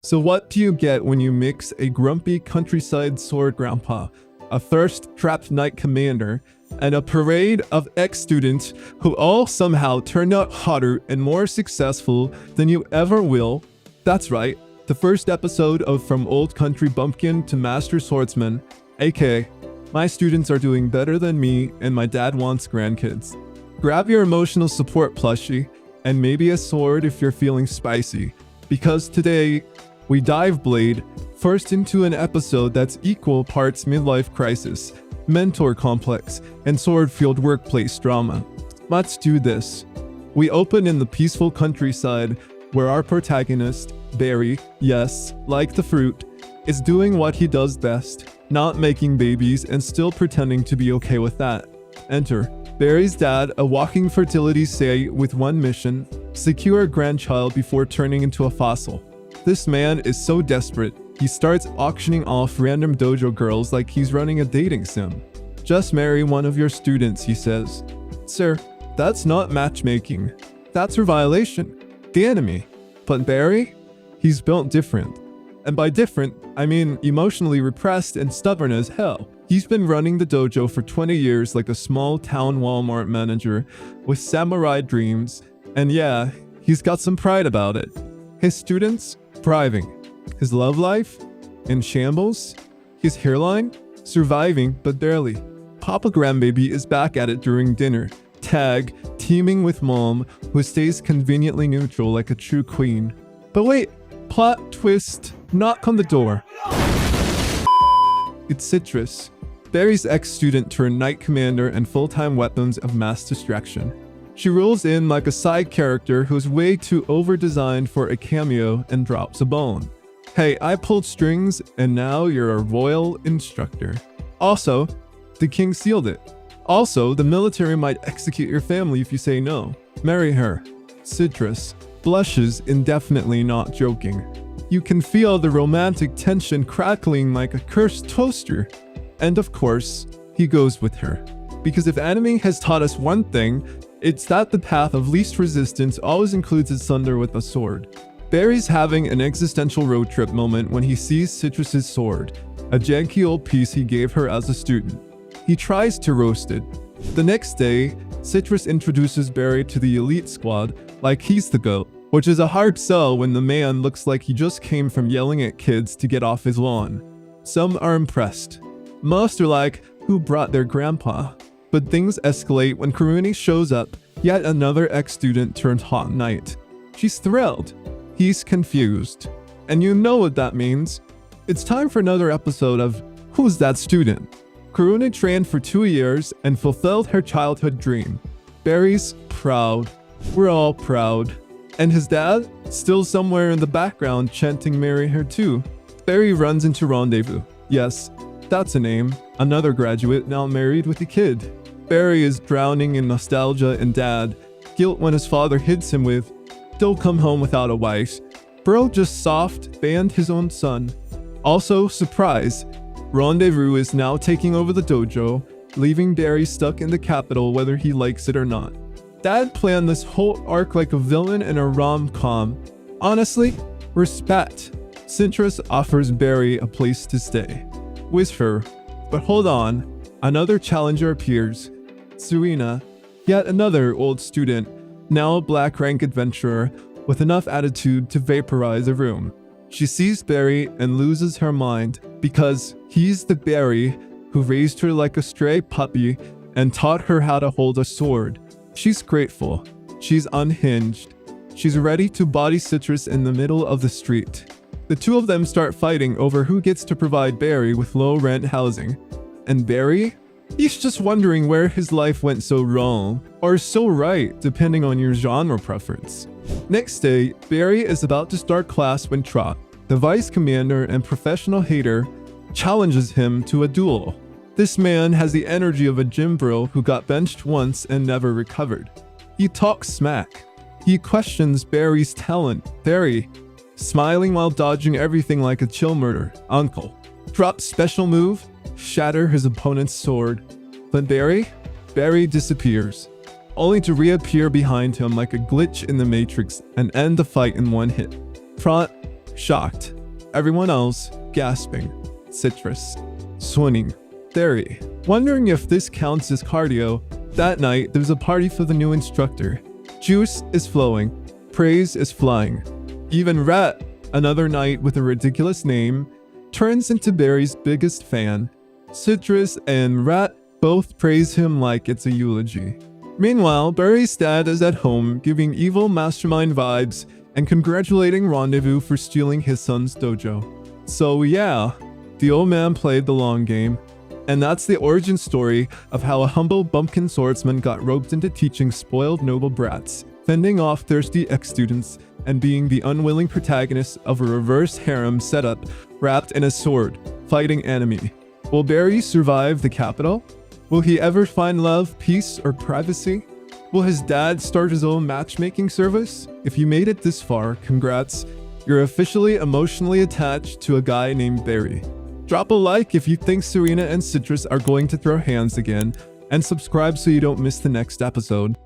So what do you get when you mix a grumpy countryside sword grandpa, a thirst-trapped knight commander, and a parade of ex-students who all somehow turned out hotter and more successful than you ever will? That's right, the first episode of From Old Country Bumpkin to Master Swordsman, aka my students are doing better than me and my dad wants grandkids. Grab your emotional support plushie and maybe a sword if you're feeling spicy, because today we dive blade first into an episode that's equal parts midlife crisis, mentor complex, and sword-filled workplace drama. Let's do this. We open in the peaceful countryside where our protagonist, Barry, yes, like the fruit, is doing what he does best, not making babies and still pretending to be okay with that. Enter Barry's dad, a walking fertility say with one mission: secure a grandchild before turning into a fossil. This man is so desperate, he starts auctioning off random dojo girls like he's running a dating sim. Just marry one of your students, he says. Sir, that's not matchmaking. That's a violation. The enemy. But Barry? He's built different. And by different, I mean emotionally repressed and stubborn as hell. He's been running the dojo for 20 years like a small town Walmart manager with samurai dreams. And yeah, he's got some pride about it. His students? Thriving. His love life? In shambles. His hairline? Surviving, but barely. Papa Grandbaby is back at it during dinner. Tag, teaming with Mom, who stays conveniently neutral like a true queen. But wait, plot twist, knock on the door. It's Citrus, Barry's ex-student turned knight commander and full-time weapons of mass distraction. She rolls in like a side character who's way too over-designed for a cameo and drops a bone. Hey, I pulled strings and now you're a royal instructor. Also, the king sealed it. Also, the military might execute your family if you say no. Marry her. Citrus blushes indefinitely, not joking. You can feel the romantic tension crackling like a cursed toaster. And of course, he goes with her. Because if anime has taught us one thing, it's that the path of least resistance always includes its thunder with a sword. Barry's having an existential road trip moment when he sees Citrus's sword, a janky old piece he gave her as a student. He tries to roast it. The next day, Citrus introduces Barry to the elite squad like he's the GOAT, which is a hard sell when the man looks like he just came from yelling at kids to get off his lawn. Some are impressed. Most are like, who brought their grandpa? But things escalate when Kuruni shows up, yet another ex-student turned hot knight. She's thrilled. He's confused. And you know what that means. It's time for another episode of Who's That Student? Kuruni trained for 2 years and fulfilled her childhood dream. Barry's proud. We're all proud. And his dad? Still somewhere in the background chanting marry her too. Barry runs into Rendezvous. Yes, that's a name. Another graduate now married with a kid. Barry is drowning in nostalgia and dad guilt when his father hits him with, "Don't come home without a wife." Bro just soft banned his own son. Also, surprise, Rendezvous is now taking over the dojo, leaving Barry stuck in the capital whether he likes it or not. Dad planned this whole arc like a villain in a rom-com. Honestly, respect. Citrus offers Barry a place to stay. With her. But hold on, another challenger appears. Serena, yet another old student, now a black rank adventurer with enough attitude to vaporize a room. She sees Barry and loses her mind because he's the Barry who raised her like a stray puppy and taught her how to hold a sword. She's grateful. She's unhinged. She's ready to body Citrus in the middle of the street. The two of them start fighting over who gets to provide Barry with low-rent housing. And Barry? He's just wondering where his life went so wrong, or so right, depending on your genre preference. Next day, Barry is about to start class when Trot, the vice commander and professional hater, challenges him to a duel. This man has the energy of a gym bro who got benched once and never recovered. He talks smack. He questions Barry's talent. Barry, smiling while dodging everything like a chill murder uncle. Drops special move, shatter his opponent's sword. But Barry disappears, only to reappear behind him like a glitch in the Matrix and end the fight in one hit. Trot Shocked. Everyone else gasping. Citrus. Swooning. Theory. Wondering if this counts as cardio. That night, there's a party for the new instructor. Juice is flowing. Praise is flying. Even Rat, another knight with a ridiculous name, turns into Barry's biggest fan. Citrus and Rat both praise him like it's a eulogy. Meanwhile, Barry's dad is at home giving evil mastermind vibes and congratulating Rendezvous for stealing his son's dojo. So yeah, the old man played the long game. And that's the origin story of how a humble bumpkin swordsman got roped into teaching spoiled noble brats, fending off thirsty ex-students, and being the unwilling protagonist of a reverse harem setup wrapped in a sword, fighting enemy. Will Barry survive the capital? Will he ever find love, peace, or privacy? Will his dad start his own matchmaking service? If you made it this far, congrats. You're officially emotionally attached to a guy named Barry. Drop a like if you think Serena and Citrus are going to throw hands again, and subscribe so you don't miss the next episode.